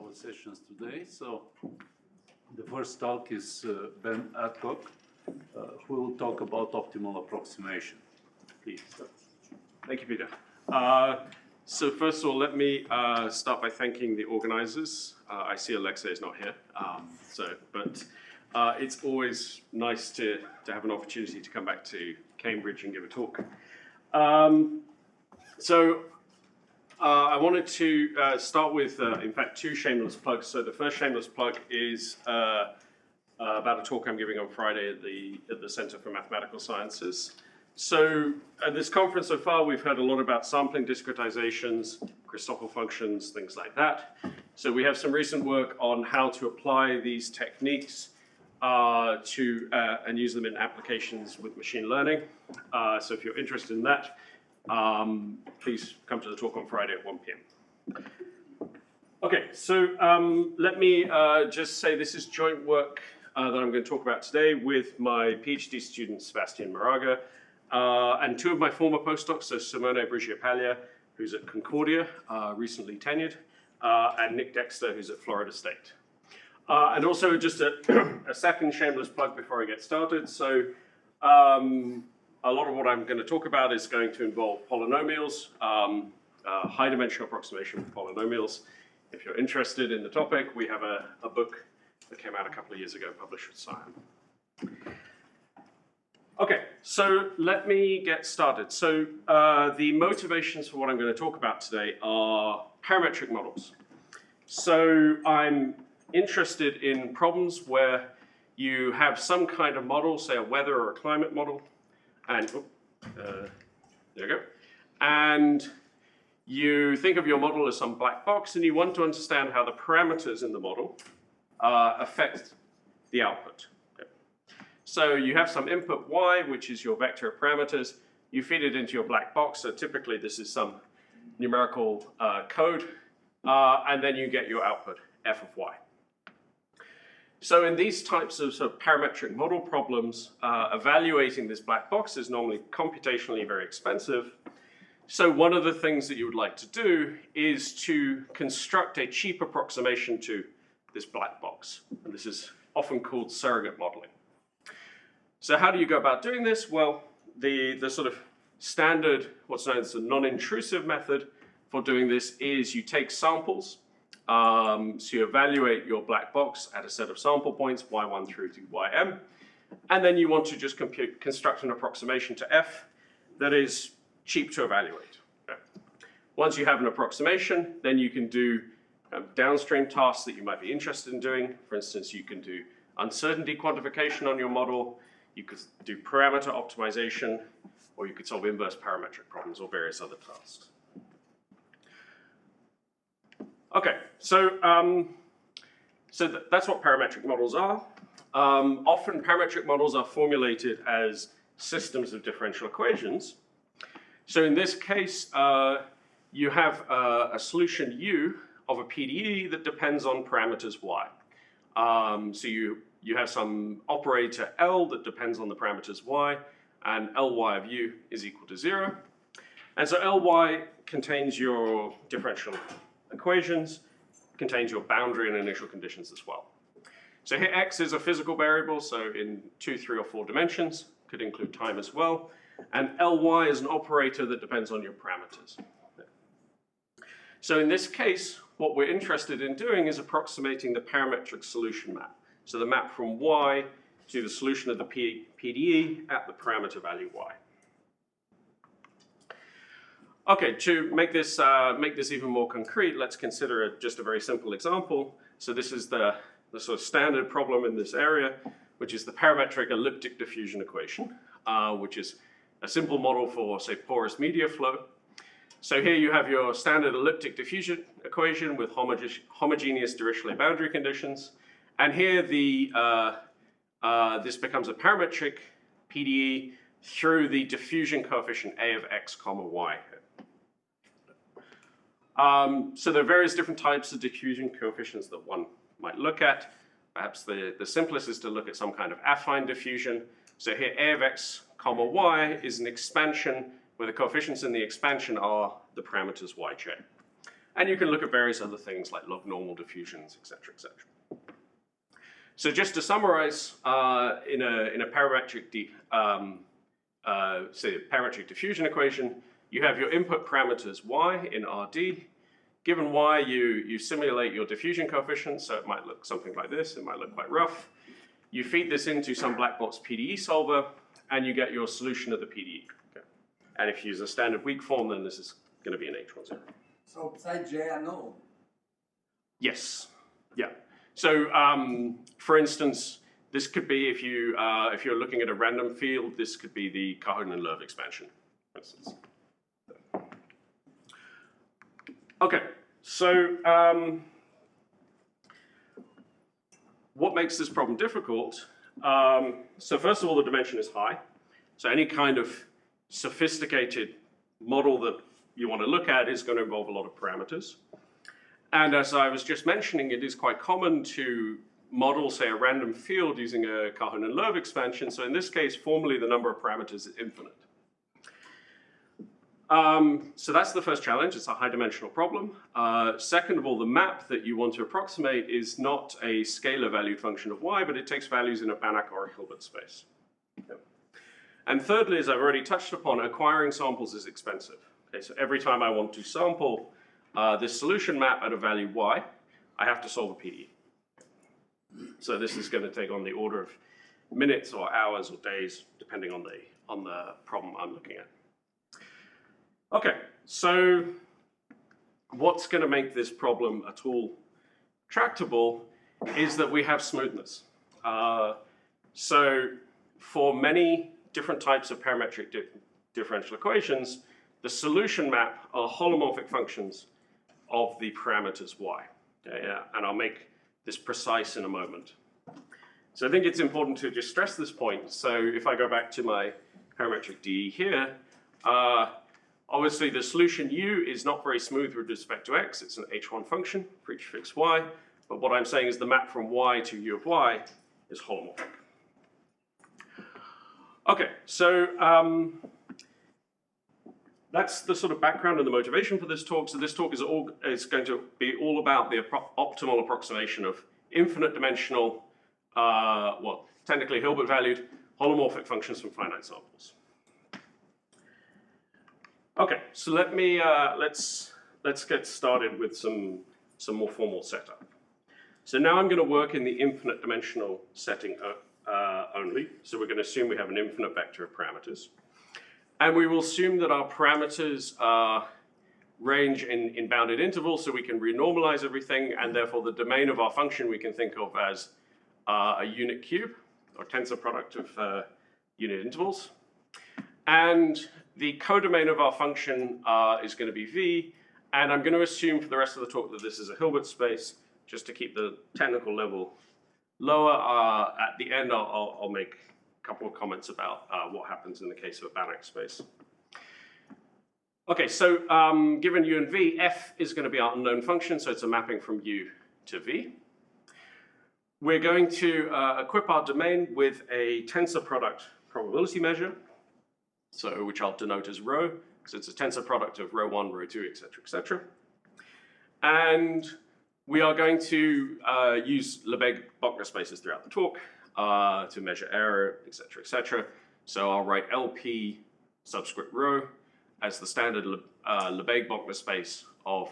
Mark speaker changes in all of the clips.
Speaker 1: our sessions today. So the first talk is Ben Adcock, who will talk about optimal approximation. Please.
Speaker 2: Thank you, Peter. So first of all, let me start by thanking the organizers. I see Alexa is not here, but it's always nice to have an opportunity to come back to Cambridge and give a talk. I wanted to start with, in fact, two shameless plugs. So the first shameless plug is about a talk I'm giving on Friday at the Center for Mathematical Sciences. So at this conference so far, we've heard a lot about sampling discretizations, Christoffel functions, things like that. So we have some recent work on how to apply these techniques and use them in applications with machine learning. So if you're interested in that, please come to the talk on Friday at 1 p.m. Okay, so let me just say this is joint work that I'm going to talk about today with my PhD student, Sebastian Moraga, and two of my former postdocs, so Simone Brigia-Paglia, who's at Concordia, recently tenured, and Nick Dexter, who's at Florida State. And also just a second shameless plug before I get started. So a lot of what I'm going to talk about is going to involve polynomials, high dimensional approximation for polynomials. If you're interested in the topic, we have a book that came out a couple of years ago, published with Scion. Okay, so let me get started. So the motivations for what I'm going to talk about today are parametric models. So I'm interested in problems where you have some kind of model, say a weather or a climate model, and there you go. And you think of your model as some black box, and you want to understand how the parameters in the model affect the output. Okay. So you have some input y, which is your vector of parameters. You feed it into your black box. So typically this is some numerical code, and then you get your output f of y. So in these types of parametric model problems, evaluating this black box is normally computationally very expensive. So one of the things that you would like to do is to construct a cheap approximation to this black box. And this is often called surrogate modeling. So how do you go about doing this? Well, the sort of standard, what's known as the non-intrusive method for doing this is you take samples. So you evaluate your black box at a set of sample points, y1 through to ym, and then you want to just construct an approximation to f that is cheap to evaluate. Okay. Once you have an approximation, then you can do downstream tasks that you might be interested in doing. For instance, you can do uncertainty quantification on your model, you could do parameter optimization, or you could solve inverse parametric problems or various other tasks. Okay, so that's what parametric models are. Often parametric models are formulated as systems of differential equations. So in this case, you have a solution U of a PDE that depends on parameters y. So you have some operator L that depends on the parameters y, and Ly of U is equal to 0. And so Ly contains your differential equations, contains your boundary and initial conditions as well. So here x is a physical variable, so in 2, 3, or 4 dimensions, could include time as well. And Ly is an operator that depends on your parameters. So in this case, what we're interested in doing is approximating the parametric solution map. So the map from y to the solution of the PDE at the parameter value y. Okay, to make this even more concrete, let's consider just a very simple example. So this is the sort of standard problem in this area, which is the parametric elliptic diffusion equation, which is a simple model for, say, porous media flow. So here you have your standard elliptic diffusion equation with homogeneous Dirichlet boundary conditions. And here this becomes a parametric PDE through the diffusion coefficient A of x comma y. So there are various different types of diffusion coefficients that one might look at. Perhaps the simplest is to look at some kind of affine diffusion. So here A of x comma y is an expansion where the coefficients in the expansion are the parameters yj. And you can look at various other things like log normal diffusions, et cetera, et cetera. So just to summarize, in a parametric say a parametric diffusion equation, you have your input parameters y in RD. Given y, you simulate your diffusion coefficient, so it might look something like this, it might look quite rough. You feed this into some black box PDE solver, and you get your solution of the PDE. Okay. And if you use a standard weak form, then this is going to be an H10.
Speaker 3: So psi j are null.
Speaker 2: Yes. Yeah. So, for instance, this could be if you're looking at a random field, this could be the Cahonen-Lerve expansion, for instance. Okay. So, what makes this problem difficult? So first of all, the dimension is high. So any kind of sophisticated model that you want to look at is going to involve a lot of parameters. And as I was just mentioning, it is quite common to model, say, a random field using a Cahonen-Lerve expansion. So in this case, formally, the number of parameters is infinite. So that's the first challenge. It's a high-dimensional problem. Second of all, the map that you want to approximate is not a scalar-valued function of y, but it takes values in a Banach or a Hilbert space. Yep. And thirdly, as I've already touched upon, acquiring samples is expensive. Okay, so every time I want to sample this solution map at a value y, I have to solve a PDE. So this is going to take on the order of minutes or hours or days, depending on the problem I'm looking at. Okay, so what's going to make this problem at all tractable is that we have smoothness. So for many different types of parametric differential equations, the solution map are holomorphic functions of the parameters y. Okay, yeah, and I'll make this precise in a moment. So I think it's important to just stress this point. So if I go back to my parametric DE here, obviously the solution u is not very smooth with respect to x. It's an h1 function for each fixed y. But what I'm saying is the map from y to u of y is holomorphic. Okay, so that's the sort of background and the motivation for this talk. So this talk is going to be all about the optimal approximation of infinite dimensional, well, technically Hilbert-valued holomorphic functions from finite samples. Okay, so let's get started with some more formal setup. So now I'm going to work in the infinite dimensional setting only. So we're going to assume we have an infinite vector of parameters. And we will assume that our parameters range in bounded intervals, so we can renormalize everything, and therefore the domain of our function we can think of as a unit cube, or tensor product of unit intervals. And the codomain of our function is going to be V, and I'm going to assume for the rest of the talk that this is a Hilbert space, just to keep the technical level lower. At the end, I'll make a couple of comments about what happens in the case of a Banach space. Okay, so given u and v, f is going to be our unknown function, so it's a mapping from u to v. We're going to equip our domain with a tensor product probability measure, so which I'll denote as rho, because it's a tensor product of rho 1, rho 2, etc., etc. And we are going to use Lebesgue-Bochner spaces throughout the talk to measure error, etc., etc. So I'll write LP subscript rho as the standard Lebesgue-Bochner space of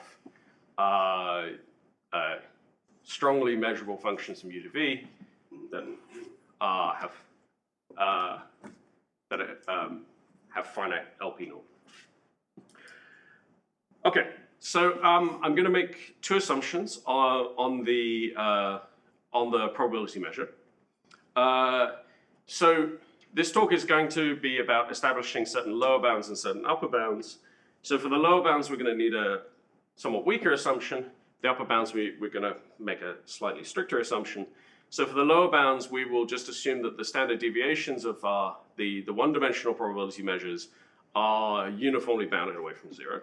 Speaker 2: strongly measurable functions from u to v that have finite LP norm. Okay, so I'm going to make two assumptions on the probability measure. So this talk is going to be about establishing certain lower bounds and certain upper bounds. So for the lower bounds, we're going to need a somewhat weaker assumption. The upper bounds, we're going to make a slightly stricter assumption. So for the lower bounds, we will just assume that the standard deviations of the one-dimensional probability measures are uniformly bounded away from 0.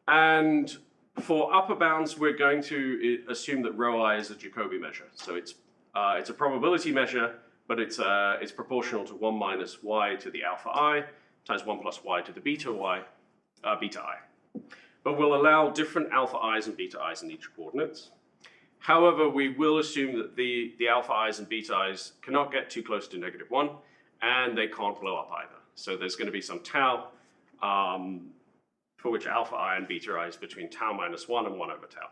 Speaker 2: And for upper bounds, we're going to assume that rho I is a Jacobi measure. So it's a probability measure, but it's proportional to 1 minus y to the alpha I times 1 plus y to the beta I. but we'll allow different alpha i's and beta i's in each coordinates. However, we will assume that the alpha i's and beta i's cannot get too close to -1, and they can't blow up either. So there's going to be some tau for which alpha I and beta I is between tau minus 1 and 1 over tau.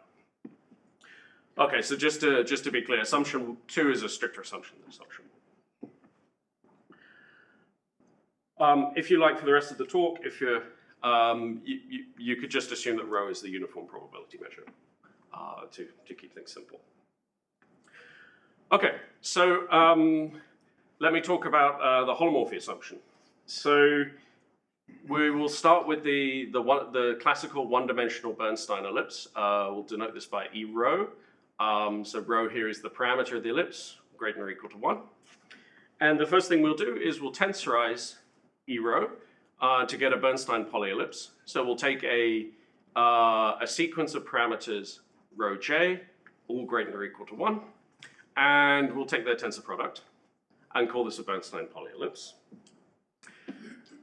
Speaker 2: Okay, so just to be clear, assumption 2 is a stricter assumption than assumption 1. If you like, for the rest of the talk, if you're, you could just assume that rho is the uniform probability measure to keep things simple. Okay, so let me talk about the holomorphy assumption. So we will start with the classical one-dimensional Bernstein ellipse. We'll denote this by E rho. So rho here is the parameter of the ellipse, greater than or equal to 1. And the first thing we'll do is we'll tensorize E rho to get a Bernstein polyellipse. So we'll take a sequence of parameters rho j, all greater than or equal to 1, and we'll take their tensor product and call this a Bernstein polyellipse.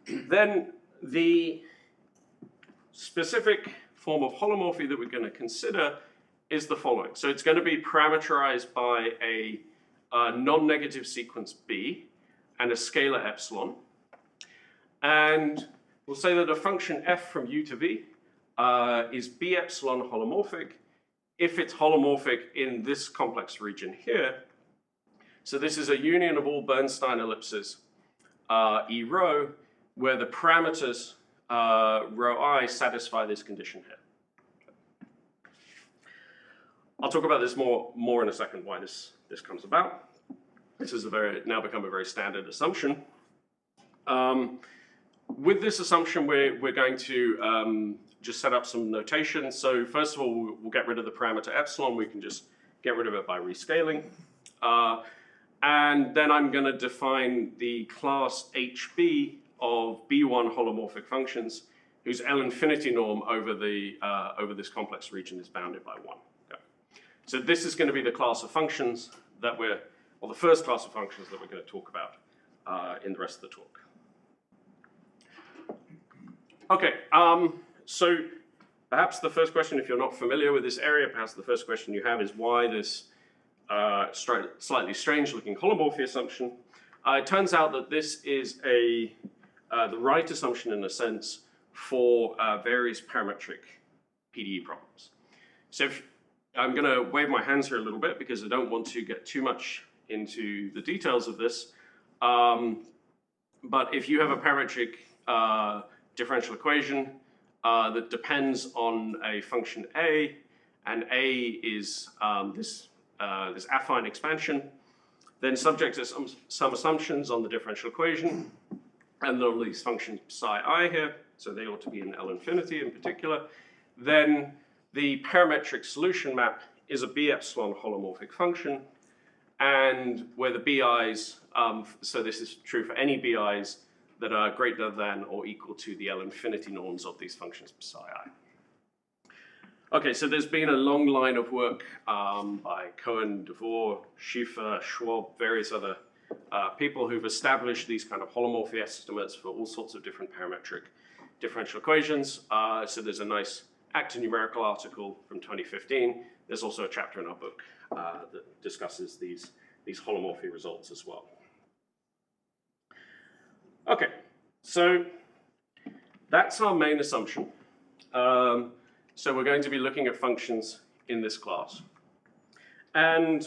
Speaker 2: Then the specific form of holomorphy that we're going to consider is the following. So it's going to be parameterized by a non-negative sequence B and a scalar epsilon. And we'll say that a function f from u to v is B epsilon holomorphic if it's holomorphic in this complex region here. So this is a union of all Bernstein ellipses E rho, where the parameters rho I satisfy this condition here. I'll talk about this more in a second, why this comes about. This has now become a very standard assumption. With this assumption, we're going to just set up some notation. So first of all, we'll get rid of the parameter epsilon. We can just get rid of it by rescaling. And then I'm going to define the class HB of B1 holomorphic functions whose L infinity norm over this complex region is bounded by 1. Okay. So this is going to be the class of functions that the first class of functions that we're going to talk about in the rest of the talk. Okay, so perhaps the first question, if you're not familiar with this area, perhaps the first question you have is why this slightly strange looking holomorphy assumption. It turns out that this is the right assumption in a sense for various parametric PDE problems. So I'm going to wave my hands here a little bit because I don't want to get too much into the details of this. But if you have a parametric differential equation that depends on a function A, and A is this affine expansion, then subject to some assumptions on the differential equation, and there are these functions psi I here, so they ought to be in L infinity in particular, then the parametric solution map is a B epsilon holomorphic function, and where the BI's, so this is true for any BI's that are greater than or equal to the L infinity norms of these functions psi I. Okay, so there's been a long line of work by Cohen, DeVore, Schiffer, Schwab, various other people who've established these kind of holomorphy estimates for all sorts of different parametric differential equations. So there's a nice active numerical article from 2015. There's also a chapter in our book that discusses these holomorphy results as well. Okay, so that's our main assumption. So we're going to be looking at functions in this class. And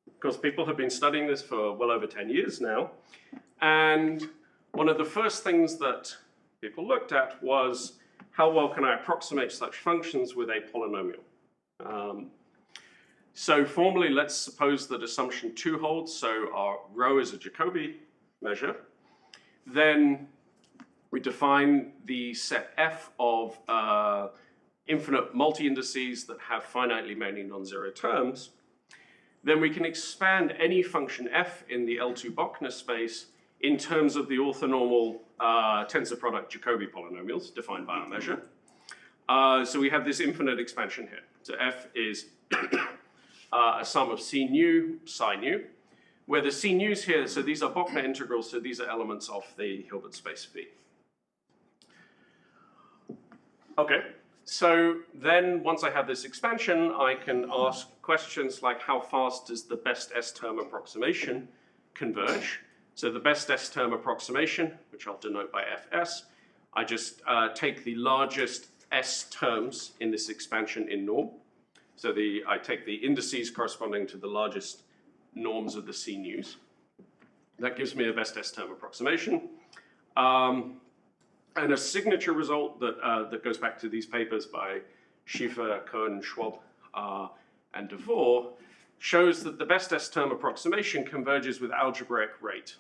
Speaker 2: of course, people have been studying this for well over 10 years now. And one of the first things that people looked at was how well can I approximate such functions with a polynomial? So formally, let's suppose that assumption 2 holds. So our rho is a Jacobi measure. Then we define the set F of infinite multi-indices that have finitely many non-zero terms. Then we can expand any function f in the L2 Bochner space in terms of the orthonormal tensor product Jacobi polynomials defined by our measure. So we have this infinite expansion here. So f is a sum of c nu, psi nu, where the c nu's here, so these are Bochner integrals, so these are elements of the Hilbert space V. Okay, So then once I have this expansion, I can ask questions like how fast does the best S-term approximation converge? So the best S-term approximation, which I'll denote by Fs, I just take the largest S terms in this expansion in norm. So I take the indices corresponding to the largest norms of the C news. That gives me a best S-term approximation. And a signature result that goes back to these papers by Schiffer, Cohen, Schwab, and DeVore shows that the best S-term approximation converges with algebraic rate.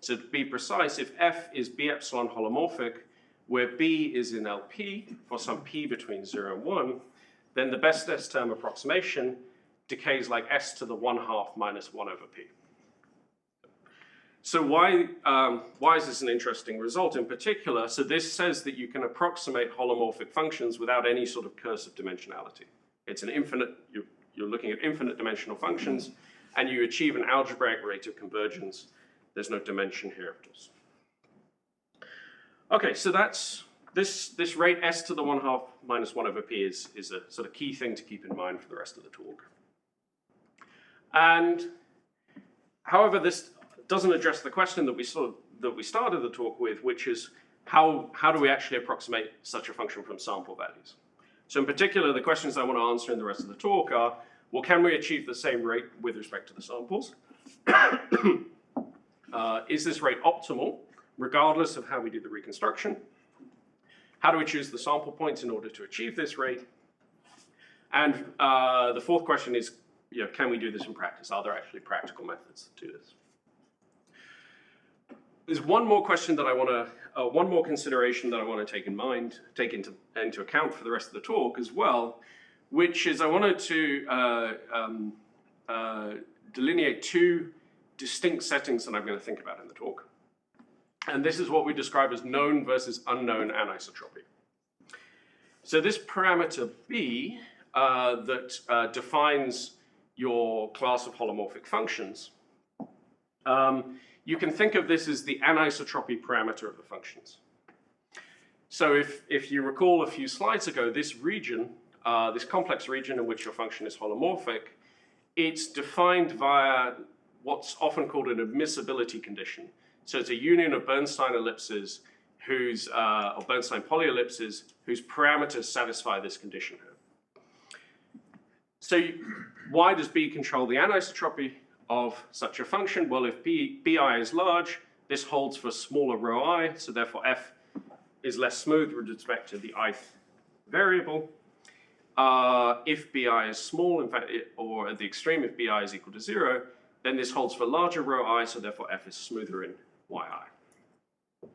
Speaker 2: So to be precise, if F is B epsilon holomorphic, where B is in LP for some P between 0 and 1, then the best S-term approximation decays like S to the 1/2 minus 1 over P. So why is this an interesting result in particular? So this says that you can approximate holomorphic functions without any sort of curse of dimensionality. It's an infinite, you're looking at infinite dimensional functions, and you achieve an algebraic rate of convergence. There's no dimension here, of course. Okay, so that's this rate S to the 1/2 minus 1 over P is a sort of key thing to keep in mind for the rest of the talk. And however, this doesn't address the question that we started the talk with, which is how do we actually approximate such a function from sample values? So in particular, the questions I want to answer in the rest of the talk are, well, can we achieve the same rate with respect to the samples? Is this rate optimal, regardless of how we do the reconstruction? How do we choose the sample points in order to achieve this rate? And the fourth question is, can we do this in practice? Are there actually practical methods to do this? There's one more question that I want to, one more consideration that I want to take into account for the rest of the talk as well, which is I wanted to delineate two distinct settings that I'm going to think about in the talk. And this is what we describe as known versus unknown anisotropy. So this parameter B that defines your class of holomorphic functions, you can think of this as the anisotropy parameter of the functions. So if you recall a few slides ago, this region, this complex region in which your function is holomorphic, it's defined via what's often called an admissibility condition. So it's a union of Bernstein ellipses or Bernstein polyellipses whose parameters satisfy this condition here. So why does B control the anisotropy of such a function? Well, if Bi is large, this holds for smaller rho I, so therefore F is less smooth with respect to the ith variable. If Bi is small, in fact, or at the extreme, if Bi is equal to 0, then this holds for larger rho I, so therefore F is smoother in Yi.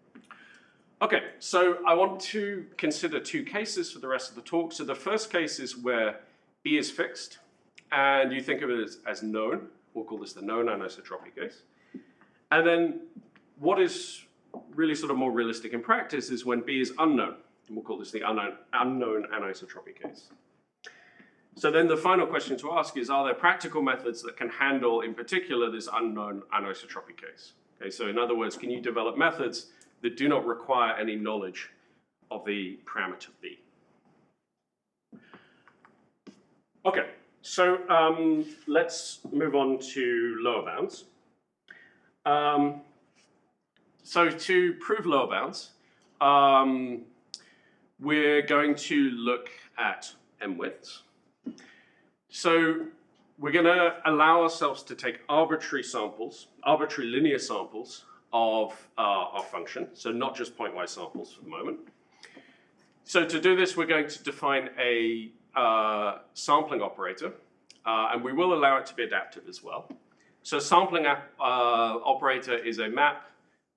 Speaker 2: Okay, so I want to consider two cases for the rest of the talk. So the first case is where B is fixed, and you think of it as known. We'll call this the known anisotropy case. And then what is really sort of more realistic in practice is when B is unknown, and we'll call this the unknown anisotropy case. So then the final question to ask is, are there practical methods that can handle, in particular, this unknown anisotropy case? Okay, so in other words, can you develop methods that do not require any knowledge of the parameter B? Okay, so let's move on to lower bounds. So to prove lower bounds, we're going to look at M widths. So we're going to allow ourselves to take arbitrary samples, arbitrary linear samples of our function, so not just pointwise samples for the moment. So to do this, we're going to define a sampling operator, and we will allow it to be adaptive as well. So sampling operator is a map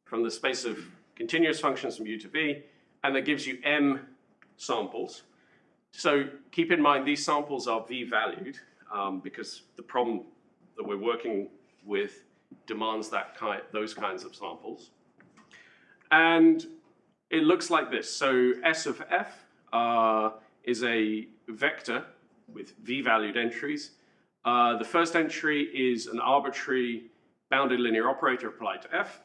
Speaker 2: from the space of continuous functions from U to V, and that gives you M samples. So keep in mind these samples are V-valued because the problem that we're working with demands those kinds of samples. And it looks like this. So S of F is a vector with V-valued entries. The first entry is an arbitrary bounded linear operator applied to F.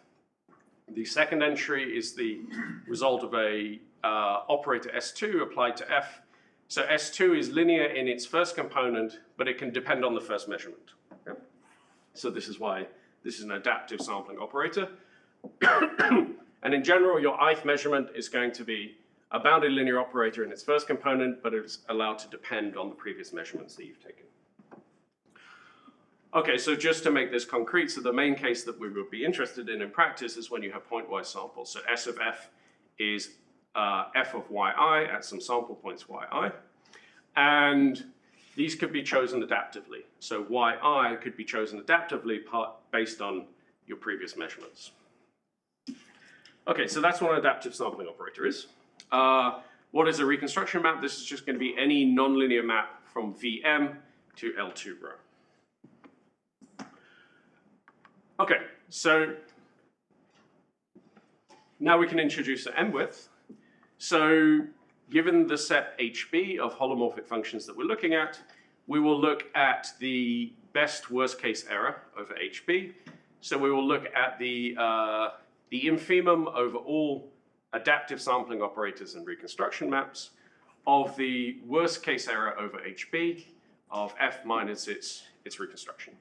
Speaker 2: The second entry is the result of a operator S2 applied to F. So S2 is linear in its first component, but it can depend on the first measurement. Okay? So this is why this is an adaptive sampling operator. And in general, your ith measurement is going to be a bounded linear operator in its first component, but it's allowed to depend on the previous measurements that you've taken. Okay, so just to make this concrete, so the main case that we would be interested in practice is when you have pointwise samples. So S of F is F of yi at some sample points yi. And these could be chosen adaptively. So yi could be chosen adaptively based on your previous measurements. Okay, so that's what an adaptive sampling operator is. What is a reconstruction map? This is just going to be any nonlinear map from Vm to L2 row. Okay, so now we can introduce an M-width. So given the set HB of holomorphic functions that we're looking at, we will look at the best worst case error over HB. So we will look at the infimum over all adaptive sampling operators and reconstruction maps of the worst case error over HB of F minus its reconstruction.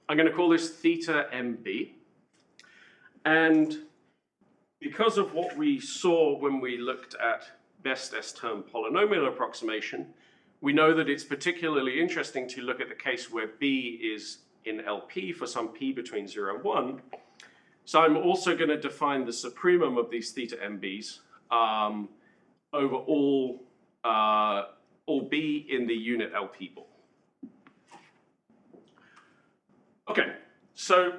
Speaker 2: I'm going to call this theta MB. And because of what we saw when we looked at best S-term polynomial approximation, we know that it's particularly interesting to look at the case where B is in LP for some P between 0 and 1. So I'm also going to define the supremum of these theta MBs over all B in the unit LP ball. Okay, so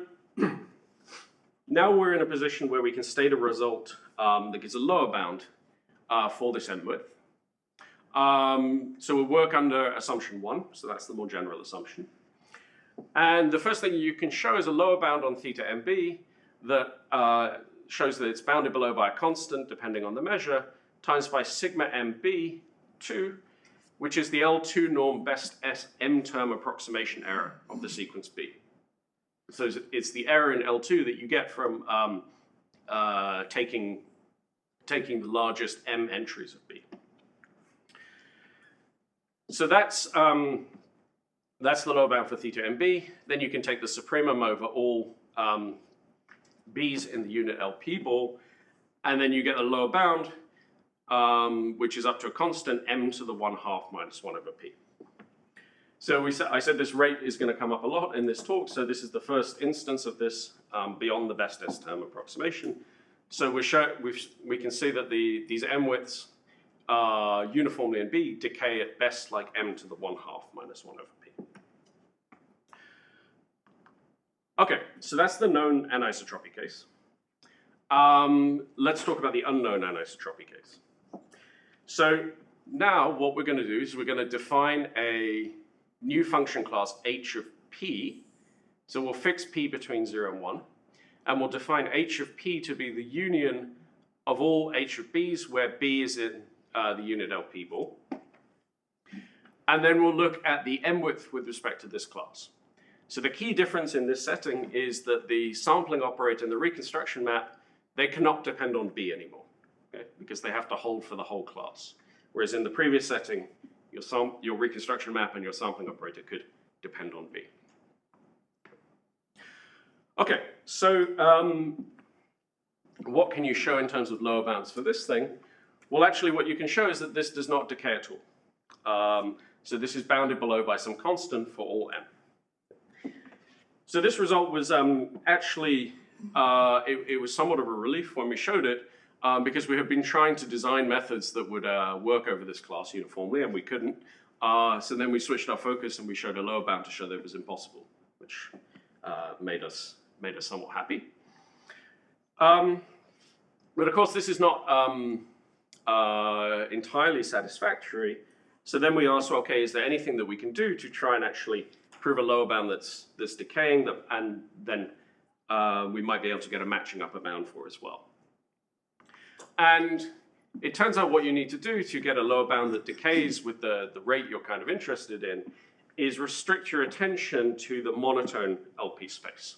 Speaker 2: now we're in a position where we can state a result that gives a lower bound for this M-width. So we'll work under assumption 1, so that's the more general assumption. And the first thing you can show is a lower bound on theta MB that shows that it's bounded below by a constant, depending on the measure, times by sigma MB2, which is the L2 norm best S M-term approximation error of the sequence B. So it's the error in L2 that you get from taking the largest M entries of B. So that's the lower bound for theta MB. Then you can take the supremum over all B's in the unit LP ball, and then you get a lower bound, which is up to a constant M to the 1/2 minus 1 over P. So I said this rate is going to come up a lot in this talk, so this is the first instance of this beyond the best S-term approximation. So we can see that these M-widths uniformly in B decay at best like M to the 1/2 minus 1 over P. Okay, so that's the known anisotropy case. Let's talk about the unknown anisotropy case. So now what we're going to do is we're going to define a new function class h of p. So we'll fix p between 0 and 1, and we'll define h of p to be the union of all h of b's where b is in the unit LP ball. And then we'll look at the M-width with respect to this class. So the key difference in this setting is that the sampling operator and the reconstruction map, they cannot depend on B anymore, okay? Because they have to hold for the whole class. Whereas in the previous setting, your reconstruction map and your sampling operator could depend on B. Okay, so what can you show in terms of lower bounds for this thing? Well, actually, what you can show is that this does not decay at all. So this is bounded below by some constant for all M. So this result was actually, it was somewhat of a relief when we showed it, because we have been trying to design methods that would work over this class uniformly, and we couldn't. So then we switched our focus and we showed a lower bound to show that it was impossible, which made us somewhat happy. But of course, this is not entirely satisfactory. So then we asked, well, okay, is there anything that we can do to try and actually prove a lower bound that's decaying, and then we might be able to get a matching upper bound for as well. And it turns out what you need to do to get a lower bound that decays with the rate you're kind of interested in is restrict your attention to the monotone LP space.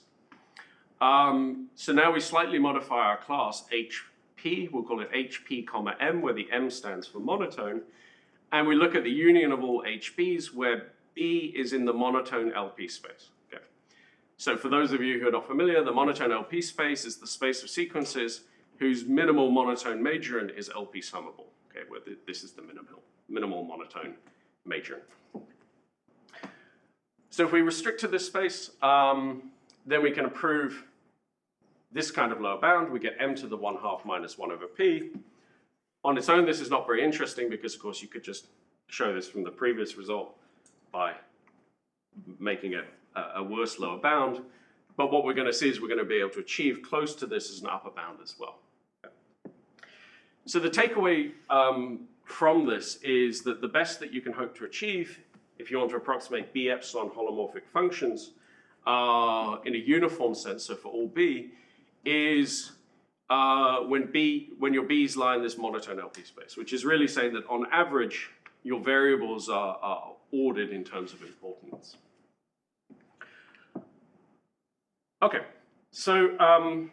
Speaker 2: So now we slightly modify our class HP P. We'll call it HP, comma M, where the M stands for monotone. And we look at the union of all HBs where B is in the monotone LP space. Okay. So for those of you who are not familiar, the monotone LP space is the space of sequences whose minimal monotone majorant is LP summable. Okay, where this is the minimal monotone majorant. So if we restrict to this space, then we can approve this kind of lower bound. We get m to the 1/2 minus 1 over p. On its own, this is not very interesting because, of course, you could just show this from the previous result by making it a worse lower bound. But what we're going to see is we're going to be able to achieve close to this as an upper bound as well. So the takeaway from this is that the best that you can hope to achieve if you want to approximate B epsilon holomorphic functions in a uniform sense, so for all B, is when your B's lie in this monotone LP space, which is really saying that on average, your variables are ordered in terms of importance. Okay, so I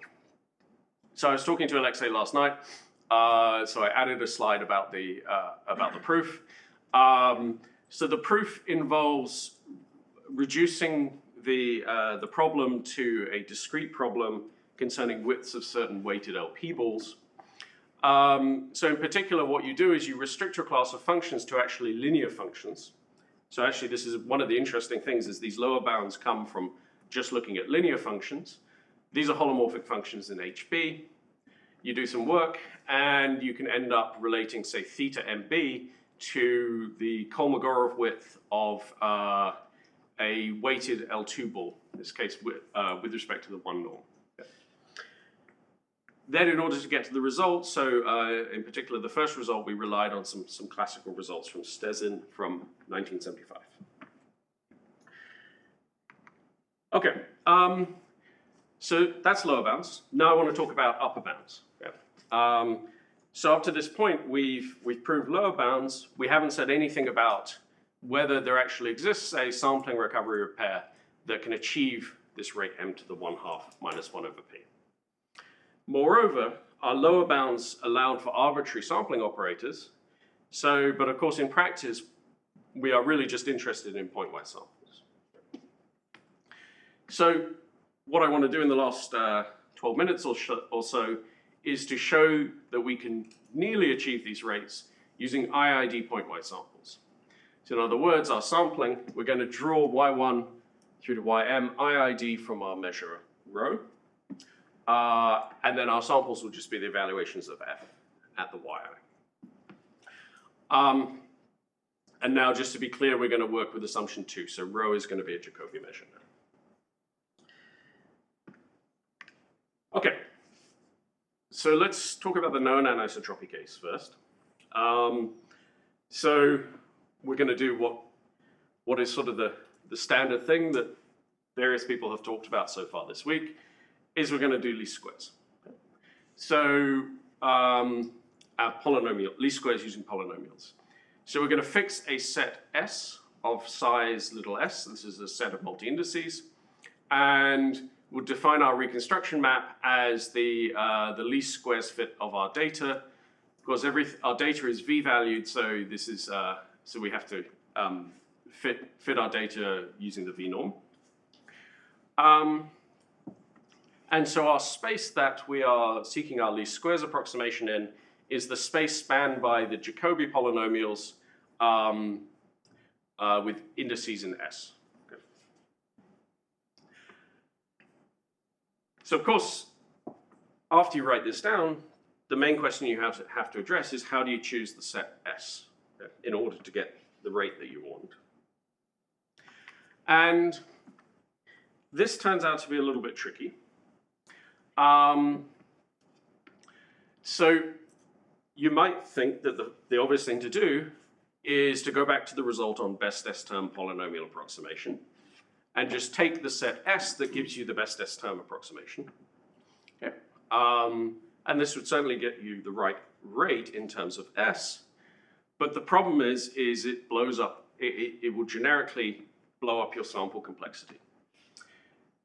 Speaker 2: was talking to Alexei last night, so I added a slide about the proof. So the proof involves reducing the problem to a discrete problem concerning widths of certain weighted LP balls. So in particular, what you do is you restrict your class of functions to actually linear functions. So actually, this is one of the interesting things is these lower bounds come from just looking at linear functions. These are holomorphic functions in HB. You do some work, and you can end up relating, say, theta MB to the Kolmogorov width of a weighted L2 ball, in this case with respect to the one norm. Okay. Then in order to get to the results, so in particular the first result, we relied on some classical results from Stezin from 1975. Okay, so that's lower bounds. Now I want to talk about upper bounds. Okay. So up to this point, we've proved lower bounds. We haven't said anything about whether there actually exists a sampling recovery repair that can achieve this rate m to the 1/2 minus 1 over p. Moreover, our lower bounds allowed for arbitrary sampling operators. So, but of course, in practice, we are really just interested in pointwise samples. So what I want to do in the last 12 minutes or so is to show that we can nearly achieve these rates using i.i.d. pointwise samples. So in other words, our sampling, we're going to draw y1 through to ym i.i.d. from our measure rho. And then our samples will just be the evaluations of f at the yi. And now just to be clear, we're going to work with assumption 2. So rho is going to be a Jacobi measure now. Okay. So let's talk about the known anisotropy case first. So we're going to do what is sort of the standard thing that various people have talked about so far this week, is we're going to do least squares. Okay. So our polynomial, least squares using polynomials. So we're going to fix a set S of size little s. This is a set of multi-indices. And we'll define our reconstruction map as the least squares fit of our data. Of course, our data is v-valued, so this is so we have to fit our data using the v-norm. And so our space that we are seeking our least squares approximation in is the space spanned by the Jacobi polynomials with indices in S. Okay. So of course, after you write this down, the main question you have to address is how do you choose the set S in order to get the rate that you want? And this turns out to be a little bit tricky. So you might think that the obvious thing to do is to go back to the result on best S-term polynomial approximation and just take the set S that gives you the best S-term approximation. Okay. And this would certainly get you the right rate in terms of S, but the problem is it blows up, it will generically blow up your sample complexity.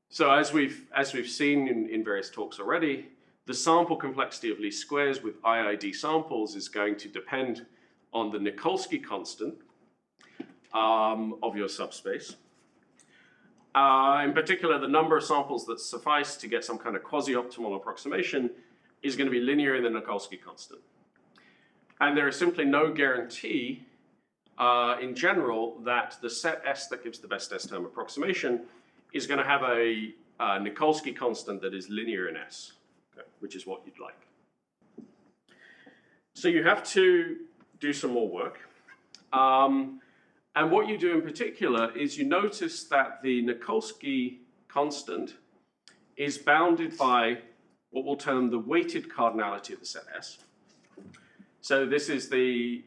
Speaker 2: So as we've seen in various talks already, the sample complexity of least squares with i.i.d samples is going to depend on the Nikolsky constant of your subspace. In particular, the number of samples that suffice to get some kind of quasi-optimal approximation is going to be linear in the Nikolsky constant. And there is simply no guarantee in general that the set S that gives the best S-term approximation is going to have a Nikolsky constant that is linear in S, okay, which is what you'd like. So you have to do some more work. And what you do in particular is you notice that the Nikolsky constant is bounded by what we'll term the weighted cardinality of the set S. So this is a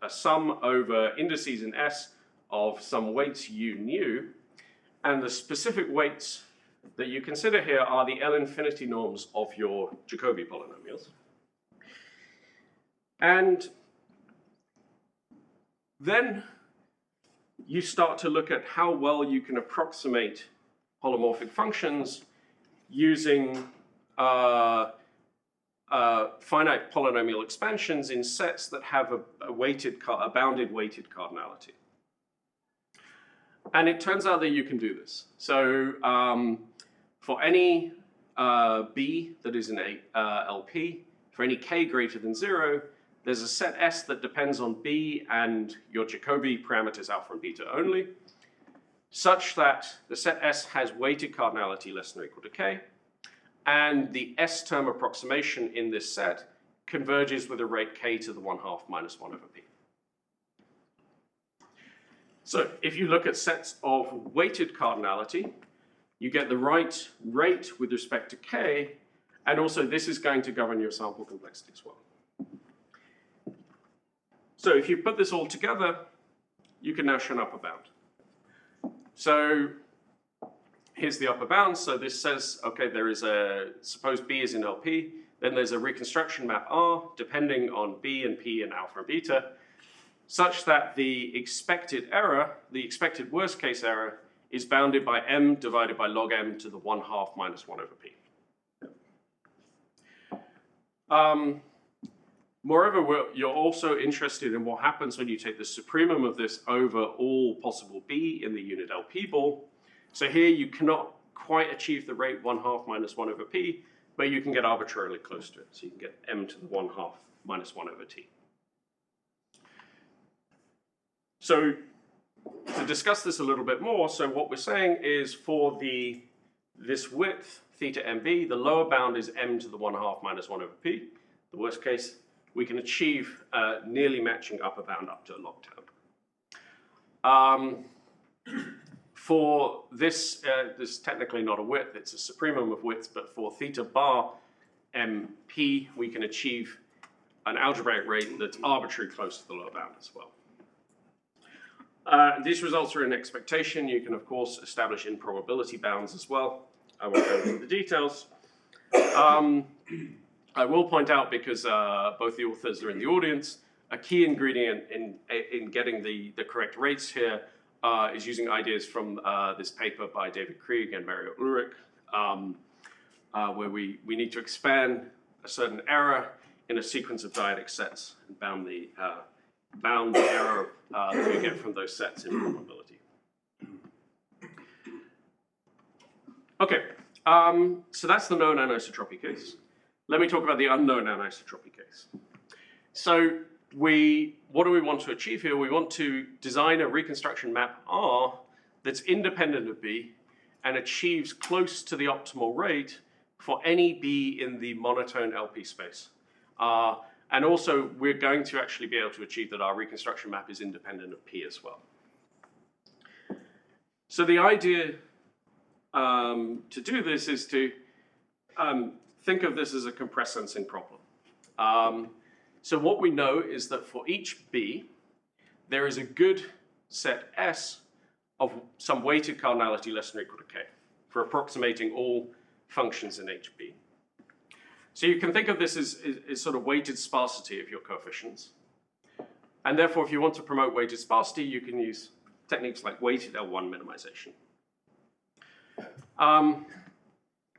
Speaker 2: sum over indices in S of some weights u nu, and the specific weights that you consider here are the L infinity norms of your Jacobi polynomials. And then you start to look at how well you can approximate holomorphic functions using finite polynomial expansions in sets that have a bounded weighted cardinality. And it turns out that you can do this. So for any B that is an LP, for any K greater than 0, there's a set S that depends on B and your Jacobi parameters alpha and beta only, such that the set S has weighted cardinality less than or equal to K, and the S-term approximation in this set converges with a rate K to the 1/2 minus 1 over P. So if you look at sets of weighted cardinality, you get the right rate with respect to K, and also this is going to govern your sample complexity as well. So if you put this all together, you can now show an upper bound. So here's the upper bound. So this says, okay, there is suppose B is in LP, then there's a reconstruction map R depending on B and P and alpha and beta, such that the expected error, the expected worst case error, is bounded by M divided by log M to the 1/2 minus 1 over P. Moreover, you're also interested in what happens when you take the supremum of this over all possible B in the unit LP ball. So here you cannot quite achieve the rate 1/2 minus 1 over P, but you can get arbitrarily close to it. So you can get M to the 1/2 minus 1 over T. So to discuss this a little bit more, so what we're saying is for this width, theta MB, the lower bound is M to the 1/2 minus 1 over P. The worst case, we can achieve nearly matching upper bound up to a log term. For this, this is technically not a width, it's a supremum of widths, but for theta bar MP, we can achieve an algebraic rate that's arbitrarily close to the lower bound as well. These results are in expectation. You can, of course, establish improbability bounds as well. I won't go into the details. I will point out, because both the authors are in the audience, a key ingredient in getting the correct rates here is using ideas from this paper by David Krieg and Mario Ulrich, where we need to expand a certain error in a sequence of dyadic sets and bound the error that you get from those sets in probability. Okay, so that's the known anisotropy case. Let me talk about the unknown anisotropy case. So what do we want to achieve here? We want to design a reconstruction map R that's independent of B and achieves close to the optimal rate for any B in the monotone LP space. And also, we're going to actually be able to achieve that our reconstruction map is independent of P as well. So the idea to do this is to think of this as a compressed sensing problem. So what we know is that for each B, there is a good set S of some weighted cardinality less than or equal to K for approximating all functions in HB. So you can think of this as sort of weighted sparsity of your coefficients. And therefore, if you want to promote weighted sparsity, you can use techniques like weighted L1 minimization.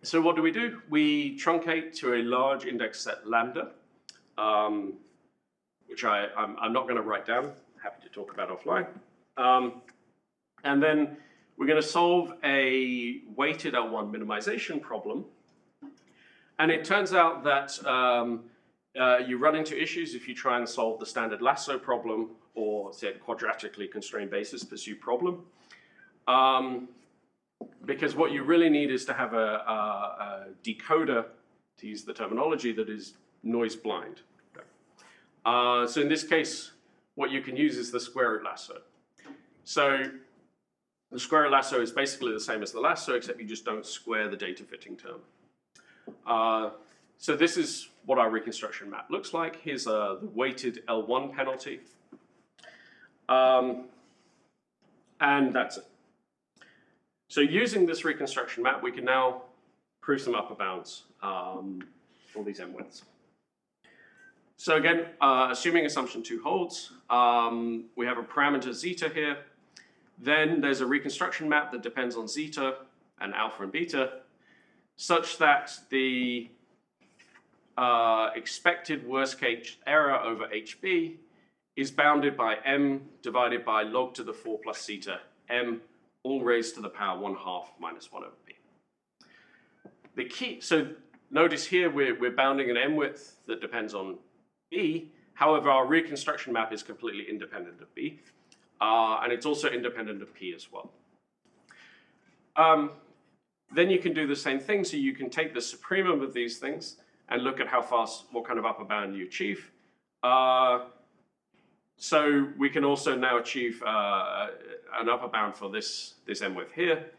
Speaker 2: So what do? We truncate to a large index set lambda, which I'm not going to write down. Happy to talk about offline. And then we're going to solve a weighted L1 minimization problem. And it turns out that you run into issues if you try and solve the standard lasso problem or, say, a quadratically constrained basis pursuit problem. Because what you really need is to have a decoder, to use the terminology, that is noise blind. So in this case, what you can use is the square root lasso. So the square root lasso is basically the same as the lasso, except you just don't square the data fitting term. So this is what our reconstruction map looks like. Here's the weighted L1 penalty. And that's it. So using this reconstruction map, we can now prove some upper bounds for these M widths. So again, assuming assumption 2 holds, we have a parameter zeta here. Then there's a reconstruction map that depends on zeta and alpha and beta, such that the expected worst case error over HB is bounded by m divided by log to the 4 plus zeta m, all raised to the power 1/2 minus 1 over p. The key, so notice here we're bounding an m width that depends on b. However, our reconstruction map is completely independent of b, and it's also independent of p as well. Then you can do the same thing, so you can take the supremum of these things and look at how fast, what kind of upper bound you achieve. So we can also now achieve an upper bound for this m width here.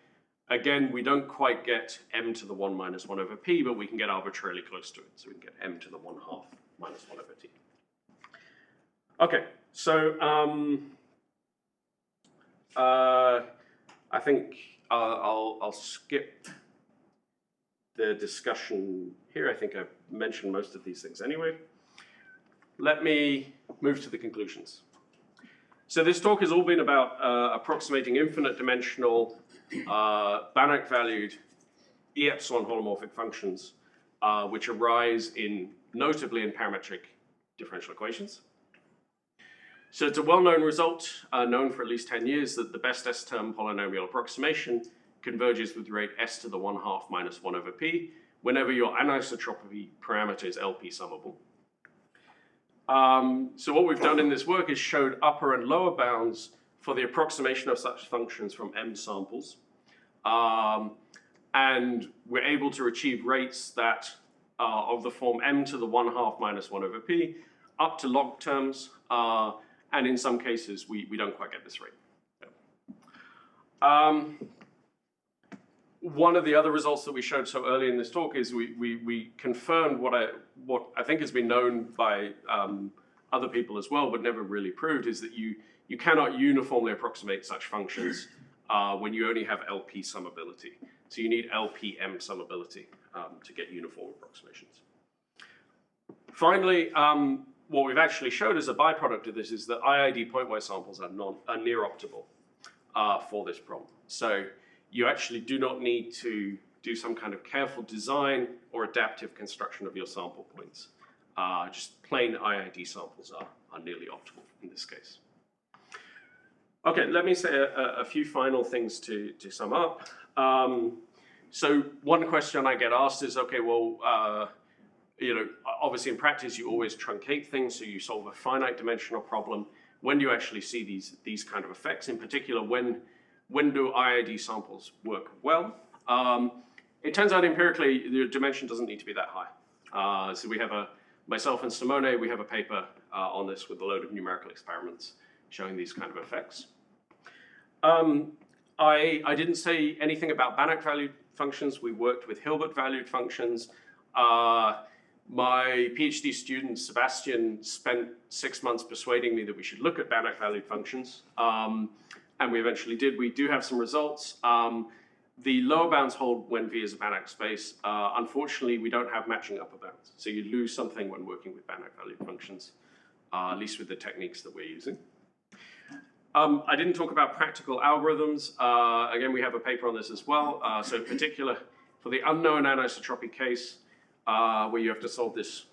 Speaker 2: Again, we don't quite get m to the 1 minus 1 over p, but we can get arbitrarily close to it. So we can get m to the 1/2 minus 1 over t. Okay, so I think I'll skip the discussion here. I think I've mentioned most of these things anyway. Let me move to the conclusions. So this talk has all been about approximating infinite dimensional Banach-valued E epsilon holomorphic functions, which arise notably in parametric differential equations. So it's a well-known result, known for at least 10 years, that the best S-term polynomial approximation converges with rate s to the 1/2 minus 1 over p whenever your anisotropy parameter is LP summable. So what we've done in this work is showed upper and lower bounds for the approximation of such functions from m samples. And we're able to achieve rates that are of the form m to the 1/2 minus 1 over p up to log terms. And in some cases, we don't quite get this rate. One of the other results that we showed so early in this talk is we confirmed what I think has been known by other people as well, but never really proved, is that you cannot uniformly approximate such functions when you only have LP summability. So you need LPM summability to get uniform approximations. Finally, what we've actually showed as a byproduct of this is that i.i.d. pointwise samples are near optimal for this problem. So you actually do not need to do some kind of careful design or adaptive construction of your sample points. Just plain i.i.d. samples are nearly optimal in this case. Okay, let me say a few final things to sum up. So one question I get asked is, okay, well, obviously in practice you always truncate things, so you solve a finite dimensional problem. When do you actually see these kind of effects? In particular, when do i.i.d. samples work well? It turns out empirically the dimension doesn't need to be that high. So we have myself and Simone, we have a paper on this with a load of numerical experiments showing these kind of effects. I didn't say anything about Banach-valued functions. We worked with Hilbert-valued functions. My PhD student, Sebastian, spent 6 months persuading me that we should look at Banach-valued functions. And we eventually did. We do have some results. The lower bounds hold when V is a Banach space. Unfortunately, we don't have matching upper bounds. So you lose something when working with Banach-valued functions, at least with the techniques that we're using. I didn't talk about practical algorithms. Again, we have a paper on this as well. So in particular, For the unknown anisotropy case, where you have to solve this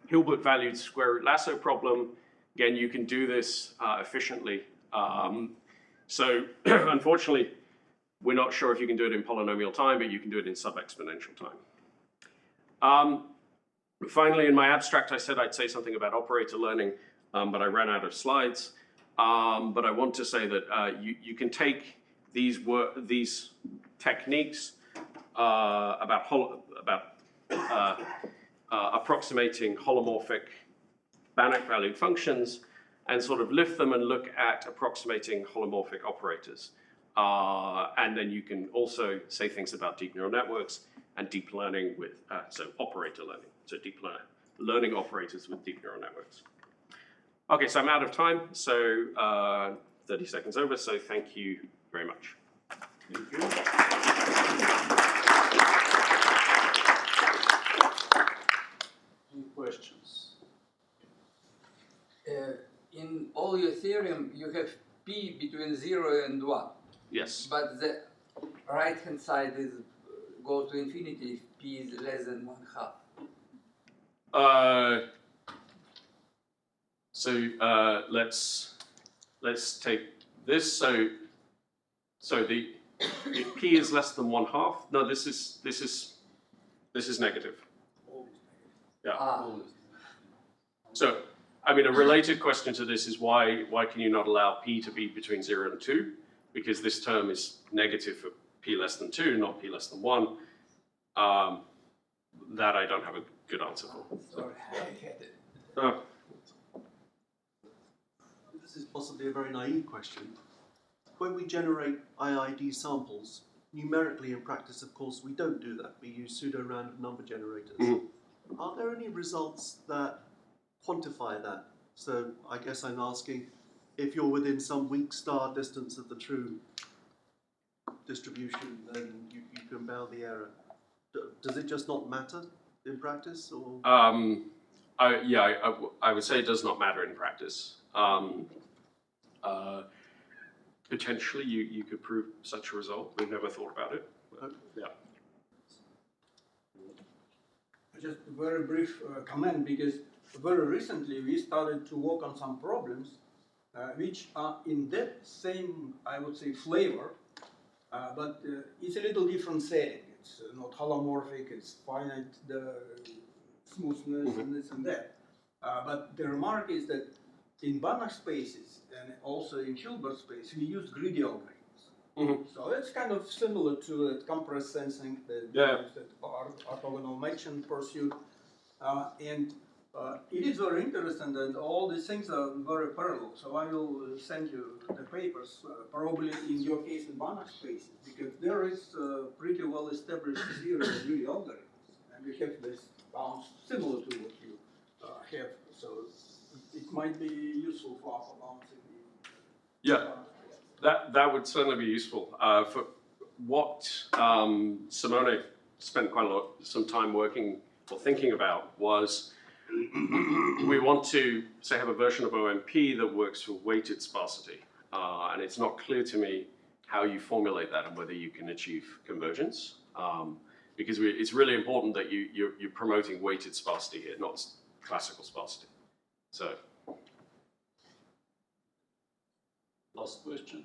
Speaker 2: Hilbert-valued square root lasso problem, again, you can do this efficiently. So unfortunately, we're not sure if you can do it in polynomial time, but you can do it in sub-exponential time. Finally, in my abstract, I said I'd say something about operator learning, but I ran out of slides. But I want to say that you can take these techniques about approximating holomorphic Banach-valued functions and sort of lift them and look at approximating holomorphic operators. And then you can also say things about deep neural networks and deep learning with, so operator learning, so deep learning operators with deep neural networks. Okay, so I'm out of time, so 30 seconds over, so thank you very much.
Speaker 1: Thank you. Any questions?
Speaker 3: In all your theorem, you have p between 0 and 1.
Speaker 2: Yes.
Speaker 3: But the right-hand side is go to infinity if p is less than 1/2.
Speaker 2: So let's take this. So if p is less than 1/2, no, this is negative. Yeah. So I mean, a related question to this is why can you not allow p to be between 0 and 2? Because this term is negative for p less than 2, not p less than 1. That I don't have a good answer for.
Speaker 3: Sorry, I had it.
Speaker 4: This is possibly a very naive question. When we generate i.i.d. samples, numerically in practice, of course, we don't do that. We use pseudo-random number generators.
Speaker 2: Mm-hmm.
Speaker 4: Are there any results that quantify that? So I guess I'm asking, if you're within some weak star distance of the true distribution, then you can bound the error. Does it just not matter in practice, or?
Speaker 2: I would say it does not matter in practice. Potentially, you could prove such a result. We've never thought about it. But, yeah.
Speaker 5: Just a very brief comment, because very recently we started to work on some problems which are in that same, I would say, flavor, but it's a little different setting. It's not holomorphic, it's finite smoothness and this and that. But the remark is that in Banach spaces and also in Hilbert space, we use greedy algorithms.
Speaker 2: Mm-hmm.
Speaker 5: So it's kind of similar to compressed sensing that orthogonal matching pursued. And it is very interesting that all these things are very parallel. So I will send you the papers, probably in your case in Banach spaces, because there is a pretty well established theory of greedy algorithms. And we have this bounds similar to what you have. So it might be useful for upper balancing.
Speaker 2: Yeah, that would certainly be useful. For what Simone spent some time working or thinking about was we want to, say, have a version of OMP that works for weighted sparsity. And it's not clear to me how you formulate that and whether you can achieve convergence. Because it's really important that you're promoting weighted sparsity here, not classical sparsity. So.
Speaker 1: Last question.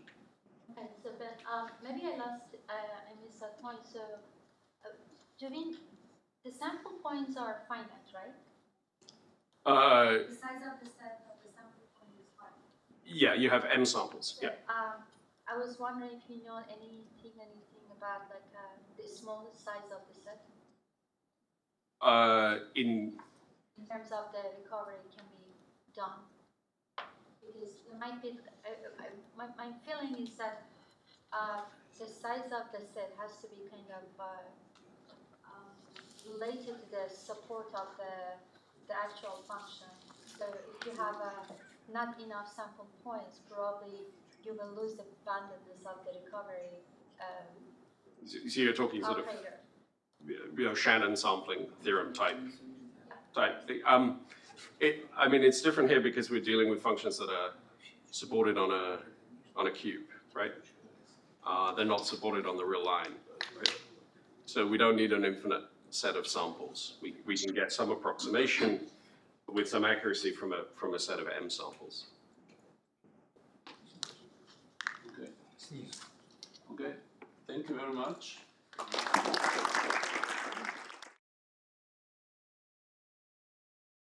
Speaker 6: Okay, so Ben, maybe I missed that point. So, do you mean the sample points are finite, right? The size of the set of the sample point is finite.
Speaker 2: Yeah, you have m samples.
Speaker 6: So,
Speaker 2: Yeah.
Speaker 6: I was wondering if you know anything about like the smallest size of the set.
Speaker 2: In
Speaker 6: terms of the recovery can be done. Because it might be, my feeling is that the size of the set has to be kind of related to the support of the actual function. So if you have not enough sample points, probably you will lose the boundedness of the recovery
Speaker 2: so you're talking sort of Shannon sampling theorem type thing. I mean, it's different here because we're dealing with functions that are supported on a cube, right? They're not supported on the real line, right? So we don't need an infinite set of samples. We can get some approximation with some accuracy from a set of m samples.
Speaker 1: Okay. Okay. Thank you very much.